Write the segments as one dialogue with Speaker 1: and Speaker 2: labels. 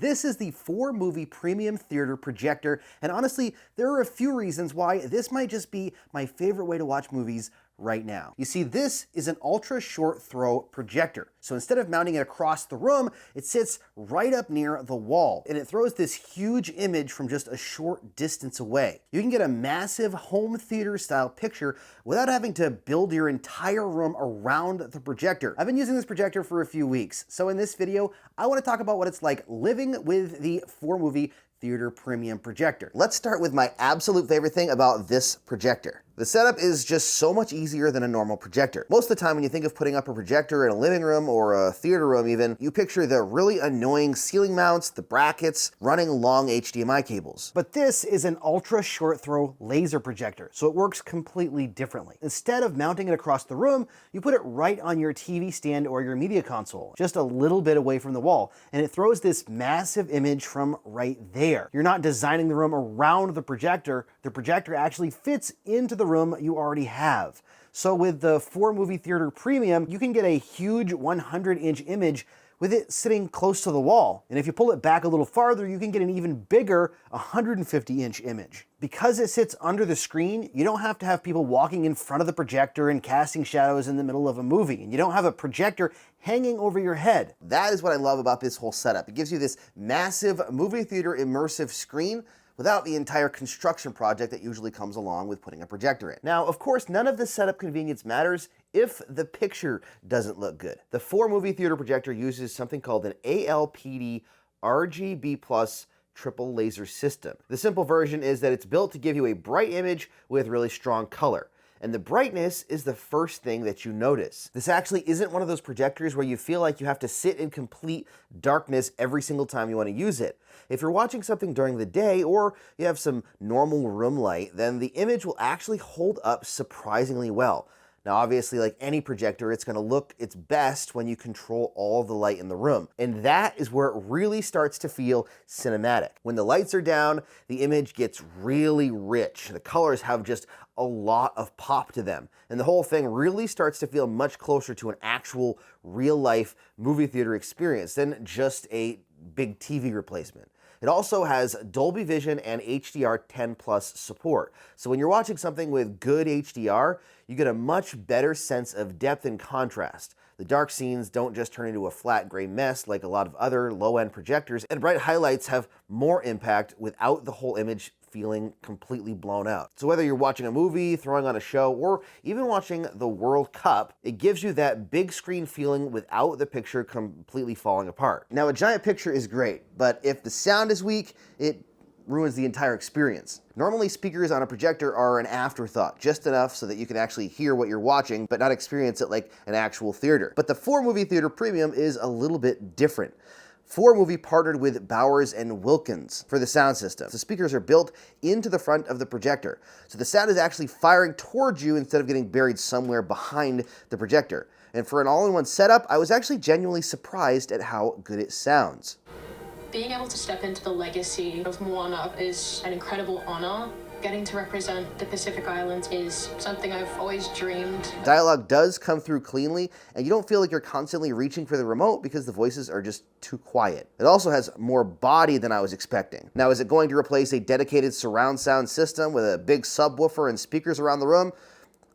Speaker 1: This is the ForMovie Premium Theater Projector, and honestly, there are a few reasons why this might just be my favorite way to watch movies right now. You see, this is an ultra short throw projector. So instead of mounting it across the room, it sits right up near the wall, and it throws this huge image from just a short distance away. You can get a massive home theater style picture without having to build your entire room around the projector. I've been using this projector for a few weeks, so in this video, I want to talk about what it's like living with the ForMovie Theater Premium Projector. Let's start with my absolute favorite thing about this projector. The setup is just so much easier than a normal projector. Most of the time when you think of putting up a projector in a living room or a theater room even, you picture the really annoying ceiling mounts, the brackets, running long HDMI cables. But this is an ultra short throw laser projector, so it works completely differently. Instead of mounting it across the room, you put it right on your TV stand or your media console, just a little bit away from the wall, and it throws this massive image from right there. You're not designing the room around the projector actually fits into the room you already have. So with the ForMovie Theater Premium, you can get a huge 100-inch image with it sitting close to the wall. And if you pull it back a little farther, you can get an even bigger 150-inch image. Because it sits under the screen, you don't have to have people walking in front of the projector and casting shadows in the middle of a movie. And you don't have a projector hanging over your head. That is what I love about this whole setup. It gives you this massive movie theater immersive screen without the entire construction project that usually comes along with putting a projector in. Now, of course, none of this setup convenience matters if the picture doesn't look good. The ForMovie Theater Projector uses something called an ALPD RGB+ triple laser system. The simple version is that it's built to give you a bright image with really strong color. And the brightness is the first thing that you notice. This actually isn't one of those projectors where you feel like you have to sit in complete darkness every single time you want to use it. If you're watching something during the day or you have some normal room light, then the image will actually hold up surprisingly well. Now, obviously, like any projector, it's going to look its best when you control all the light in the room. And that is where it really starts to feel cinematic. When the lights are down, the image gets really rich. The colors have just a lot of pop to them. And the whole thing really starts to feel much closer to an actual real-life movie theater experience than just a big TV replacement. It also has Dolby Vision and HDR10+ support. So when you're watching something with good HDR, you get a much better sense of depth and contrast. The dark scenes don't just turn into a flat gray mess like a lot of other low-end projectors, and bright highlights have more impact without the whole image feeling completely blown out. So whether you're watching a movie, throwing on a show, or even watching the World Cup, it gives you that big screen feeling without the picture completely falling apart. Now, a giant picture is great, but if the sound is weak, it ruins the entire experience. Normally, speakers on a projector are an afterthought, just enough so that you can actually hear what you're watching, but not experience it like an actual theater. But the ForMovie Theater Premium is a little bit different. ForMovie partnered with Bowers & Wilkins for the sound system. The speakers are built into the front of the projector, so the sound is actually firing towards you instead of getting buried somewhere behind the projector. And for an all-in-one setup, I was actually genuinely surprised at how good it sounds.
Speaker 2: Being able to step into the legacy of Moana is an incredible honor. Getting to represent the Pacific Islands is something I've always dreamed.
Speaker 1: Dialogue does come through cleanly, and you don't feel like you're constantly reaching for the remote because the voices are just too quiet. It also has more body than I was expecting. Now, is it going to replace a dedicated surround sound system with a big subwoofer and speakers around the room?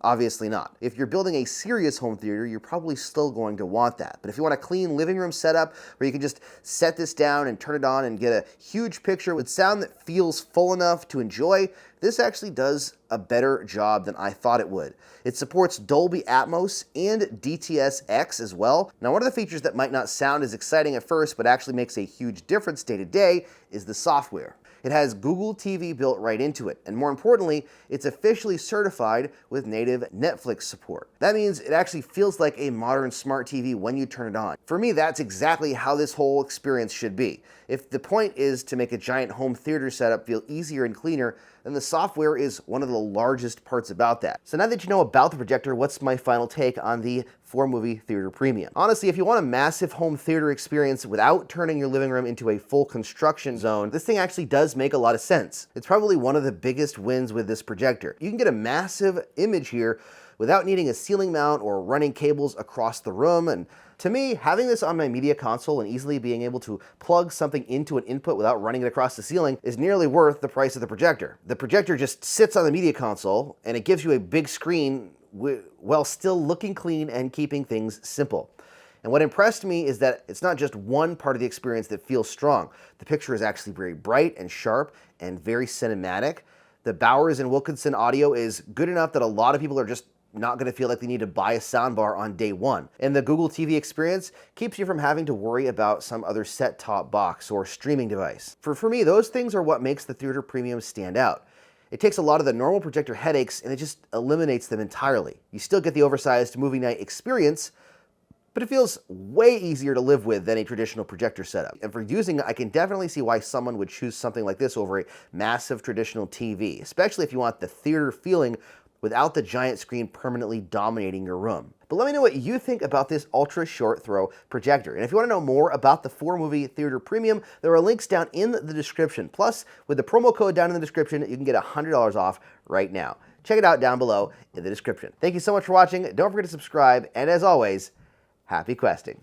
Speaker 1: Obviously not. If you're building a serious home theater, you're probably still going to want that. But if you want a clean living room setup where you can just set this down and turn it on and get a huge picture with sound that feels full enough to enjoy, this actually does a better job than I thought it would. It supports Dolby Atmos and DTS-X as well. Now, one of the features that might not sound as exciting at first, but actually makes a huge difference day to day, is the software. It has Google TV built right into it, and more importantly, it's officially certified with native Netflix support. That means it actually feels like a modern smart TV when you turn it on. For me, that's exactly how this whole experience should be. If the point is to make a giant home theater setup feel easier and cleaner, then the software is one of the largest parts about that. So now that you know about the projector, what's my final take on the ForMovie Theater Premium? Honestly, if you want a massive home theater experience without turning your living room into a full construction zone, this thing actually does make a lot of sense. It's probably one of the biggest wins with this projector. You can get a massive image here without needing a ceiling mount or running cables across the room. And to me, having this on my media console and easily being able to plug something into an input without running it across the ceiling is nearly worth the price of the projector. The projector just sits on the media console and it gives you a big screen while still looking clean and keeping things simple. And what impressed me is that it's not just one part of the experience that feels strong. The picture is actually very bright and sharp and very cinematic. The Bowers and Wilkinson audio is good enough that a lot of people are just not going to feel like they need to buy a soundbar on day one. And the Google TV experience keeps you from having to worry about some other set-top box or streaming device. For me, those things are what makes the Theater Premium stand out. It takes a lot of the normal projector headaches and it just eliminates them entirely. You still get the oversized movie night experience, but it feels way easier to live with than a traditional projector setup. And for using it, I can definitely see why someone would choose something like this over a massive traditional TV, especially if you want the theater feeling without the giant screen permanently dominating your room. But let me know what you think about this ultra short throw projector. And if you want to know more about the ForMovie Theater Premium, there are links down in the description. Plus, with the promo code down in the description, you can get $100 off right now. Check it out down below in the description. Thank you so much for watching. Don't forget to subscribe, and as always, happy questing.